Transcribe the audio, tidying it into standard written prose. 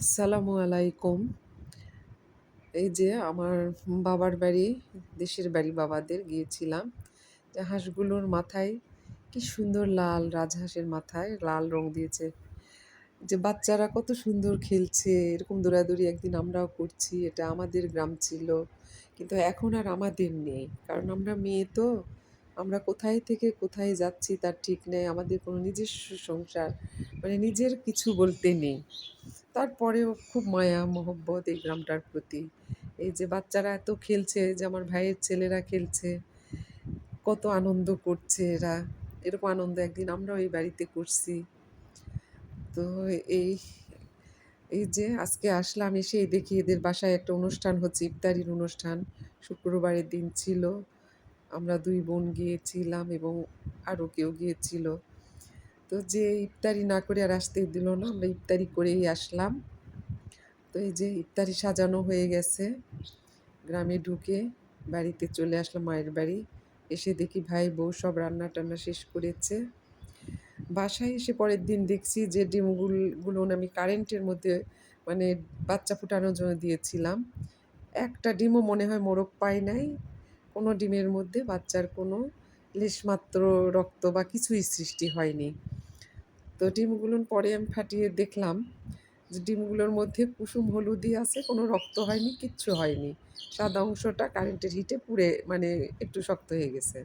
আসসালামু আলাইকুম। এই যে আমার বাবার বাড়ি, দেশের বাড়ি বাবাদের গিয়েছিলাম। যে হাঁসগুলোর মাথায় কি সুন্দর লাল রাজহাঁসের মাথায় লাল রং দিয়েছে। যে বাচ্চারা কত সুন্দর খেলছে, এরকম দৌড়াদৌড়ি একদিন আমরাও করছি। এটা আমাদের গ্রাম ছিল। কিন্তু এখন আর আমাদের নেই। কারণ আমরা মেয়ে তো, আমরা কোথায় থেকে কোথায় যাচ্ছি তার ঠিক নেই। আমাদের কোনো নিজস্ব সংসার মানে নিজের কিছু বলতে নেই। তারপরেও খুব মায়া মহব্বত এই গ্রামটার প্রতি। এই যে বাচ্চারা এত খেলছে, যে আমার ভাইয়ের ছেলেরা খেলছে, কত আনন্দ করছে এরা। এরকম আনন্দ একদিন আমরাও এই বাড়িতে করছি। তো এই এই যে আজকে আসলাম, এসেই দেখি এদের বাসায় একটা অনুষ্ঠান হচ্ছে, ইফতারির অনুষ্ঠান। শুক্রবারের দিন ছিল। আমরা ২ বোন গিয়েছিলাম এবং আরও কেউ গিয়েছিল। তো যে ইফতারি না করে আর আসতে দিল না, আমরা ইফতারি করেই আসলাম। তো এই যে ইফতারি সাজানো হয়ে গেছে। গ্রামে ঢুকে বাড়িতে চলে আসলাম মায়ের বাড়ি। এসে দেখি ভাই বউ সব রান্না টান্না শেষ করেছে। বাসায় এসে পরের দিন দেখছি যে ডিমগুলো আমি কারেন্টের মধ্যে মানে বাচ্চা ফুটানোর জন্য দিয়েছিলাম। একটা ডিমও মনে হয় মোড়ক পায় নাই। কোনো ডিমের মধ্যে বাচ্চার কোনো লেশমাত্র রক্ত বা কিছুই সৃষ্টি হয়নি। তো ডিমগুলো পরে আমি ফাটিয়ে দেখলাম যে ডিমগুলোর মধ্যে কুসুম হলুদই আছে, কোনো রক্ত হয়নি, কিচ্ছু হয়নি। সাদা অংশটা কারেন্টের হিটে পুড়ে মানে একটু শক্ত হয়ে গেছে।